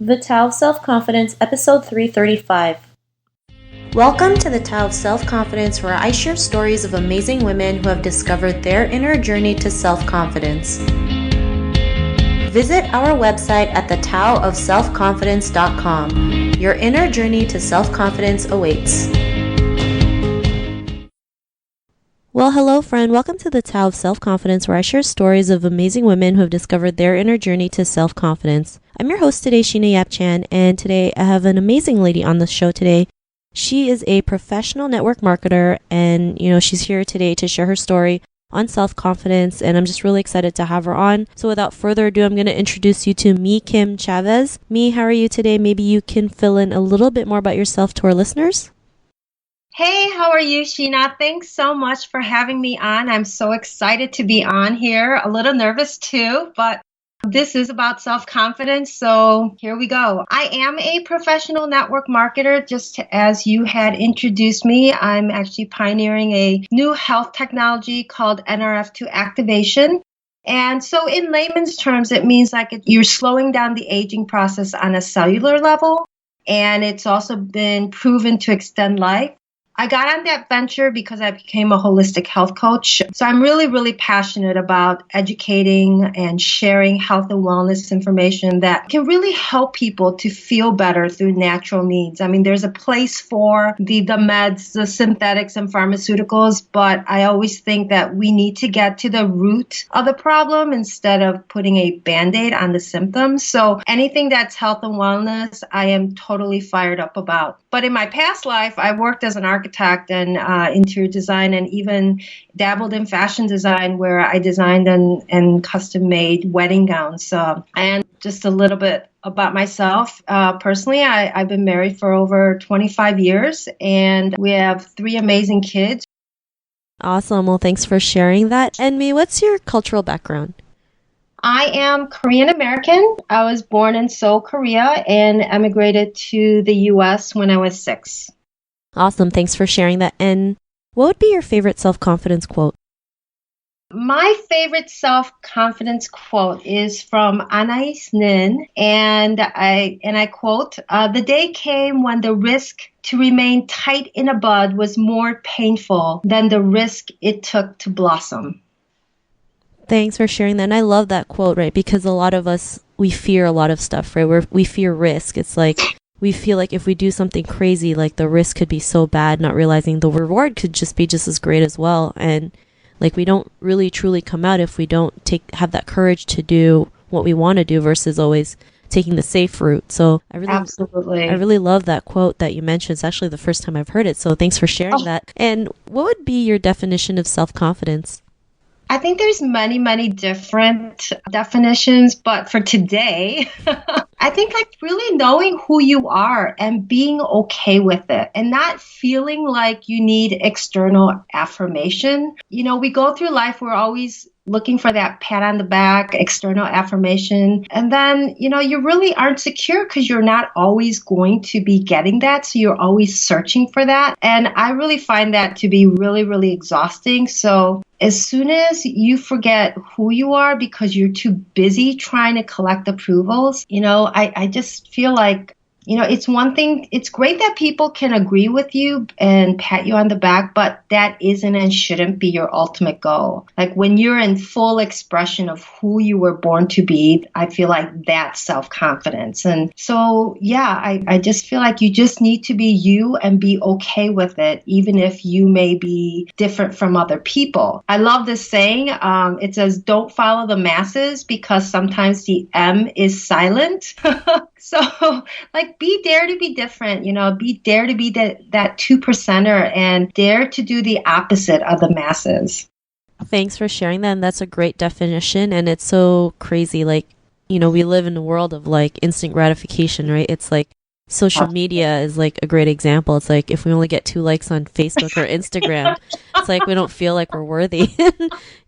The Tao of Self-Confidence, Episode 335. Welcome to the Tao of Self-Confidence, where I share stories of amazing women who have discovered their inner journey to self-confidence. Visit our website at thetaoofselfconfidence.com. Your inner journey to self-confidence awaits. Well, hello, friend. Welcome to the Tao of Self-Confidence, where I share stories of amazing women who have discovered their inner journey to self-confidence. I'm your host today, Sheena Yap-Chan, and today I have an amazing lady on the show today. She is a professional network marketer, and, she's here today to share her story on self-confidence, and I'm just really excited to have her on. So without further ado, I'm going to introduce you to Mee Kim-Chavez. Mee, how are you today? Maybe you can fill in a little bit more about yourself to our listeners. Hey, how are you, Sheena? Thanks so much for having me on. I'm so excited to be on here. A little nervous too, but this is about self-confidence, so here we go. I am a professional network marketer, just as you had introduced me. I'm actually pioneering a new health technology called NRF2 activation. And so in layman's terms, it means you're slowing down the aging process on a cellular level, and it's also been proven to extend life. I got on that venture because I became a holistic health coach. So I'm really, really passionate about educating and sharing health and wellness information that can really help people to feel better through natural means. I mean, there's a place for the meds, the synthetics and pharmaceuticals, but I always think that we need to get to the root of the problem instead of putting a Band-Aid on the symptoms. So anything that's health and wellness, I am totally fired up about. But in my past life, I worked as an architect and interior design, and even dabbled in fashion design, where I designed and custom made wedding gowns. And just a little bit about myself. Personally, I've been married for over 25 years, and we have 3 amazing kids. Awesome. Well, thanks for sharing that. And Mee, what's your cultural background? I am Korean American. I was born in Seoul, Korea, and emigrated to the U.S. when I was 6. Awesome. Thanks for sharing that. And what would be your favorite self-confidence quote? My favorite self-confidence quote is from Anais Nin, and I quote, "The day came when the risk to remain tight in a bud was more painful than the risk it took to blossom." Thanks for sharing that. And I love that quote, right? Because a lot of us, we fear a lot of stuff, right? We fear risk. It's like we feel like if we do something crazy, like the risk could be so bad, not realizing the reward could just be just as great as well. And like we don't really truly come out if we don't have that courage to do what we want to do versus always taking the safe route. So I really love that quote that you mentioned. It's actually the first time I've heard it. So thanks for sharing that. And what would be your definition of self-confidence? I think there's many, many different definitions, but for today, I think really knowing who you are and being okay with it and not feeling like you need external affirmation. We go through life, we're always looking for that pat on the back, external affirmation. And then, you really aren't secure because you're not always going to be getting that. So you're always searching for that. And I really find that to be really, really exhausting. So as soon as you forget who you are because you're too busy trying to collect approvals, I just feel like, it's one thing, it's great that people can agree with you and pat you on the back, but that isn't and shouldn't be your ultimate goal. Like when you're in full expression of who you were born to be, I feel like that's self-confidence. And so, I just feel like you just need to be you and be okay with it, even if you may be different from other people. I love this saying. It says, don't follow the masses because sometimes the M is silent. So dare to be different, dare to be that 2%er and dare to do the opposite of the masses. Thanks for sharing that. And that's a great definition. And it's so crazy. We live in a world of instant gratification, right? It's like social media is a great example. It's like if we only get 2 likes on Facebook or Instagram, it's like we don't feel like we're worthy.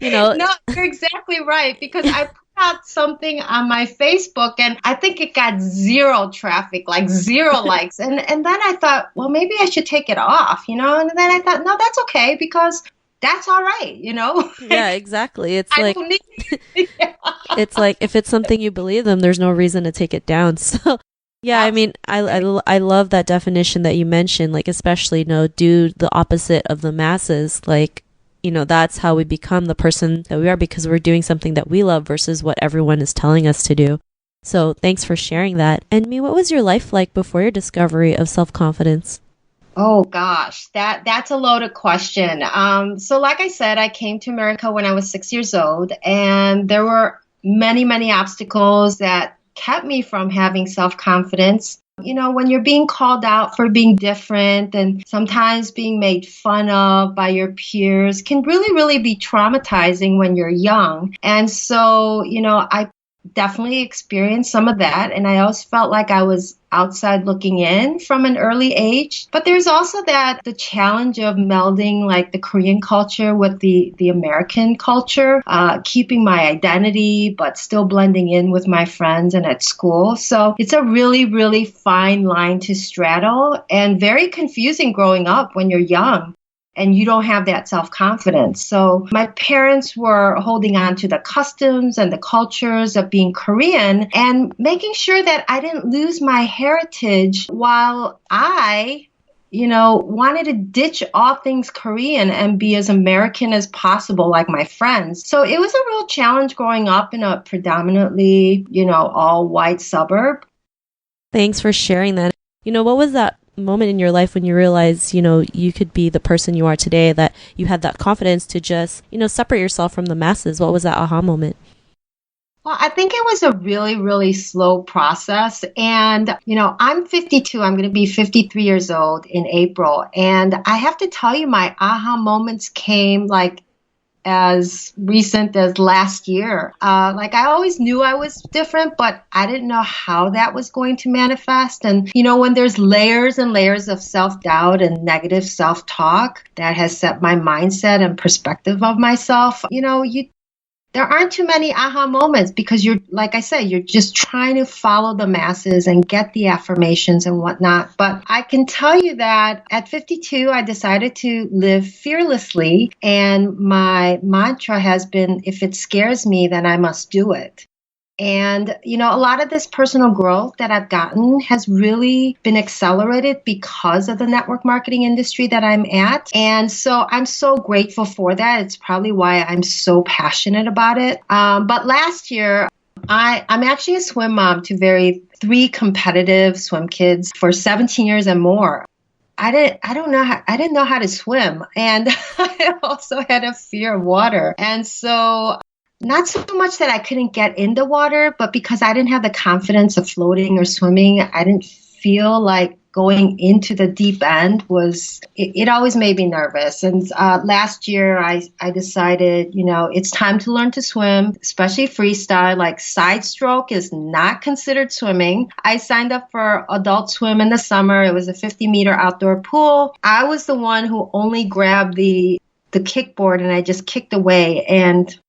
No, you're exactly right. Because I put out something on my Facebook and I think it got 0 traffic, 0 likes. And then I thought, well, maybe I should take it off, and then I thought, no, that's okay because that's all right, Yeah, exactly. It's I like don't need. Yeah. it's like if it's something you believe in, there's no reason to take it down. So Yeah, I mean, I love that definition that you mentioned, like, especially, do the opposite of the masses. Like, that's how we become the person that we are because we're doing something that we love versus what everyone is telling us to do. So thanks for sharing that. And me, what was your life like before your discovery of self-confidence? Oh gosh, that's a loaded question. So like I said, I came to America when I was 6 years old, and there were many, many obstacles that kept me from having self-confidence. When you're being called out for being different and sometimes being made fun of by your peers can really, really be traumatizing when you're young. And so, I definitely experienced some of that. And I always felt like I was outside looking in from an early age. But there's also the challenge of melding like the Korean culture with the American culture, keeping my identity, but still blending in with my friends and at school. So it's a really, really fine line to straddle and very confusing growing up when you're young and you don't have that self-confidence. So my parents were holding on to the customs and the cultures of being Korean and making sure that I didn't lose my heritage while I wanted to ditch all things Korean and be as American as possible, like my friends. So it was a real challenge growing up in a predominantly, all white suburb. Thanks for sharing that. What was that moment in your life when you realized, you could be the person you are today, that you had that confidence to just, separate yourself from the masses? What was that aha moment? Well, I think it was a really, really slow process. And, I'm 52. I'm going to be 53 years old in April. And I have to tell you, my aha moments came like as recent as last year. Like I always knew I was different, but I didn't know how that was going to manifest. And, when there's layers and layers of self-doubt and negative self-talk that has set my mindset and perspective of myself, there aren't too many aha moments because you're, like I said, you're just trying to follow the masses and get the affirmations and whatnot. But I can tell you that at 52, I decided to live fearlessly. And my mantra has been, if it scares me, then I must do it. And, a lot of this personal growth that I've gotten has really been accelerated because of the network marketing industry that I'm at. And so I'm so grateful for that. It's probably why I'm so passionate about it. But last year, I'm actually a swim mom to three competitive swim kids for 17 years and more. I didn't know how to swim. And I also had a fear of water. And so not so much that I couldn't get in the water, but because I didn't have the confidence of floating or swimming, I didn't feel like going into the deep end it always made me nervous. And last year I decided, it's time to learn to swim, especially freestyle. Like side stroke is not considered swimming. I signed up for adult swim in the summer. It was a 50-meter outdoor pool. I was the one who only grabbed the kickboard and I just kicked away. And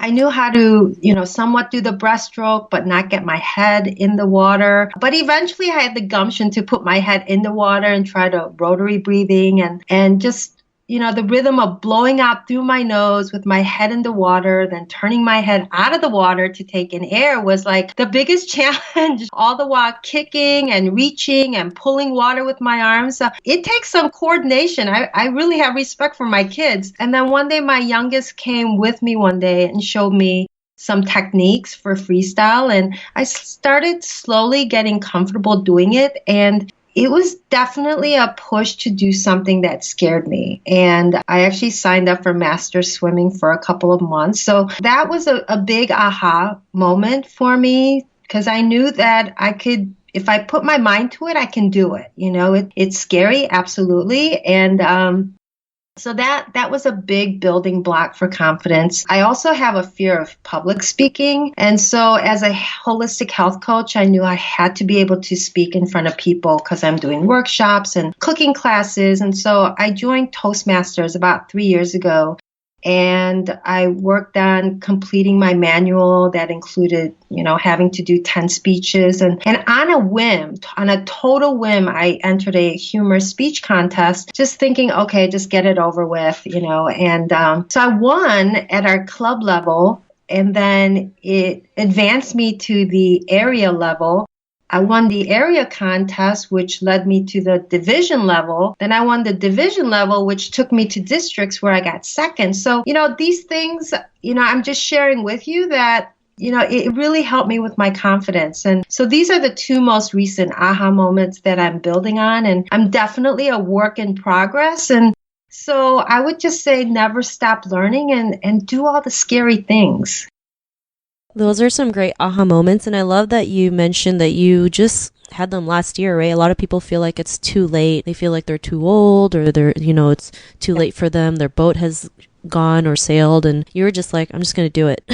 I knew how to, somewhat do the breaststroke, but not get my head in the water. But eventually I had the gumption to put my head in the water and try to rotary breathing and just, the rhythm of blowing out through my nose with my head in the water, then turning my head out of the water to take in air was like the biggest challenge, all the while kicking and reaching and pulling water with my arms. It takes some coordination. I really have respect for my kids. And then one day my youngest came with me one day and showed me some techniques for freestyle. And I started slowly getting comfortable doing it. And it was definitely a push to do something that scared me. And I actually signed up for master swimming for a couple of months. So that was a big aha moment for me because I knew that I could, if I put my mind to it, I can do it. It's scary, absolutely. And so that was a big building block for confidence. I also have a fear of public speaking. And so as a holistic health coach, I knew I had to be able to speak in front of people because I'm doing workshops and cooking classes. And so I joined Toastmasters about 3 years ago. And I worked on completing my manual that included, having to do 10 speeches. And on a whim, on a total whim, I entered a humor speech contest, just thinking, okay, just get it over with, And so I won at our club level. And then it advanced me to the area level. I won the area contest, which led me to the division level. Then I won the division level, which took me to districts where I got second. So, these things, I'm just sharing with you that it really helped me with my confidence. And so these are the two most recent aha moments that I'm building on. And I'm definitely a work in progress. And so I would just say never stop learning and do all the scary things. Those are some great aha moments. And I love that you mentioned that you just had them last year, right? A lot of people feel like it's too late. They feel like they're too old or it's too late for them. Their boat has gone or sailed, and you were just like, I'm just going to do it.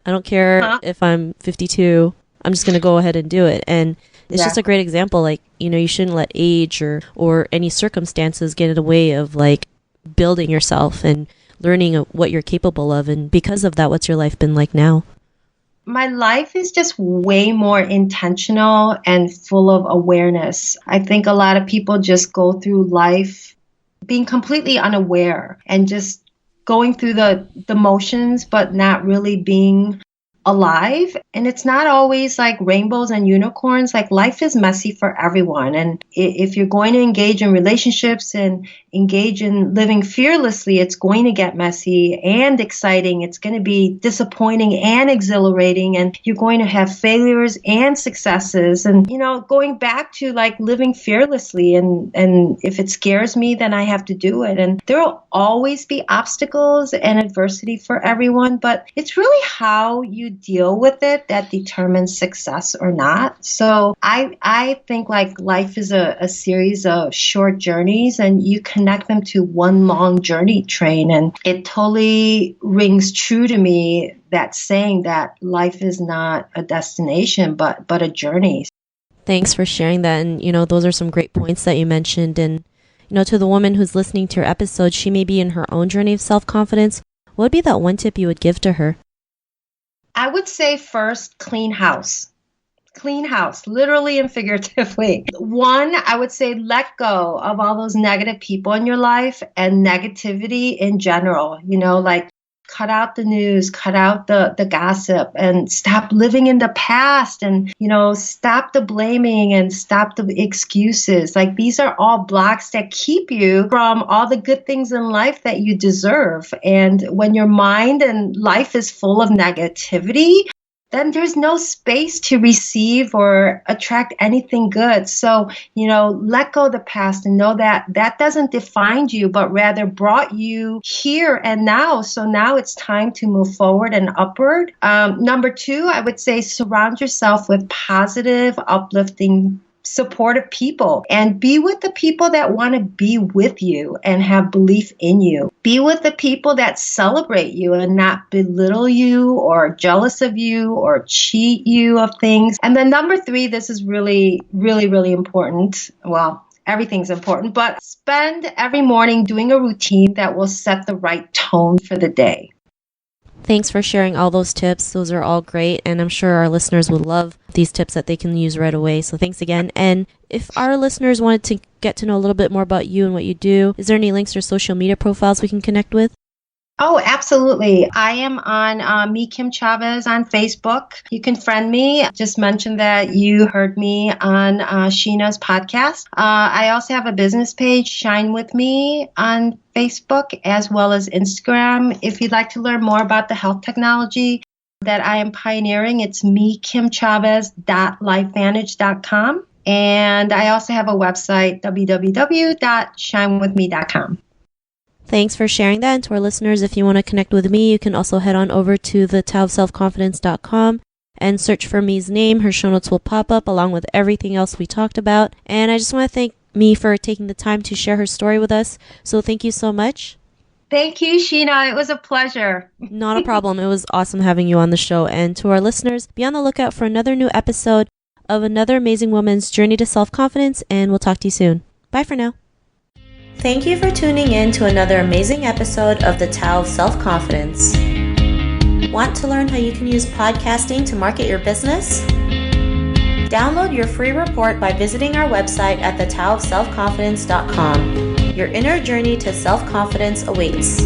I don't care if I'm 52. I'm just going to go ahead and do it. And it's just a great example. Like, you shouldn't let age or any circumstances get in the way of like building yourself and learning what you're capable of. And because of that, what's your life been like now? My life is just way more intentional and full of awareness. I think a lot of people just go through life being completely unaware and just going through the motions, but not really being alive. And it's not always like rainbows and unicorns. Like life is messy for everyone. And if you're going to engage in relationships and engage in living fearlessly, it's going to get messy and exciting. It's going to be disappointing and exhilarating. And you're going to have failures and successes. And, going back to like living fearlessly. And if it scares me, then I have to do it. And there will always be obstacles and adversity for everyone. But it's really how you deal with it that determines success or not. So I think like life is a series of short journeys, and you connect them to one long journey train. And it totally rings true to me, that saying that life is not a destination, but a journey. Thanks for sharing that. And, those are some great points that you mentioned. And, to the woman who's listening to your episode, she may be in her own journey of self-confidence. What would be that one tip you would give to her? I would say first, clean house. Clean house, literally and figuratively. One, I would say let go of all those negative people in your life and negativity in general. Like cut out the news, cut out the gossip, and stop living in the past, and, stop the blaming and stop the excuses. Like these are all blocks that keep you from all the good things in life that you deserve. And when your mind and life is full of negativity, then there's no space to receive or attract anything good. So, let go of the past and know that that doesn't define you, but rather brought you here and now. So now it's time to move forward and upward. Number two, I would say surround yourself with positive, uplifting, supportive people, and be with the people that want to be with you and have belief in you. Be with the people that celebrate you and not belittle you or jealous of you or cheat you of things. And then number three, this is really, really, really important. Well, everything's important, but spend every morning doing a routine that will set the right tone for the day. Thanks for sharing all those tips. Those are all great. And I'm sure our listeners would love these tips that they can use right away. So thanks again. And if our listeners wanted to get to know a little bit more about you and what you do, is there any links or social media profiles we can connect with? Oh, absolutely. I am on Mee Kim-Chavez on Facebook. You can friend me. Just mention that you heard me on Sheena's podcast. I also have a business page, Shine With Me, on Facebook as well as Instagram. If you'd like to learn more about the health technology that I am pioneering, it's meekimchavez.lifevantage.com. And I also have a website, www.shinewithme.com. Thanks for sharing that. And to our listeners, if you want to connect with me, you can also head on over to thetaoofselfconfidence.com and search for Mee's name. Her show notes will pop up along with everything else we talked about. And I just want to thank Mee for taking the time to share her story with us. So thank you so much. Thank you, Sheena. It was a pleasure. Not a problem. It was awesome having you on the show. And to our listeners, be on the lookout for another new episode of another amazing woman's journey to self-confidence. And we'll talk to you soon. Bye for now. Thank you for tuning in to another amazing episode of the Tao of Self-Confidence. Want to learn how you can use podcasting to market your business? Download your free report by visiting our website at thetaoofselfconfidence.com. Your inner journey to self-confidence awaits.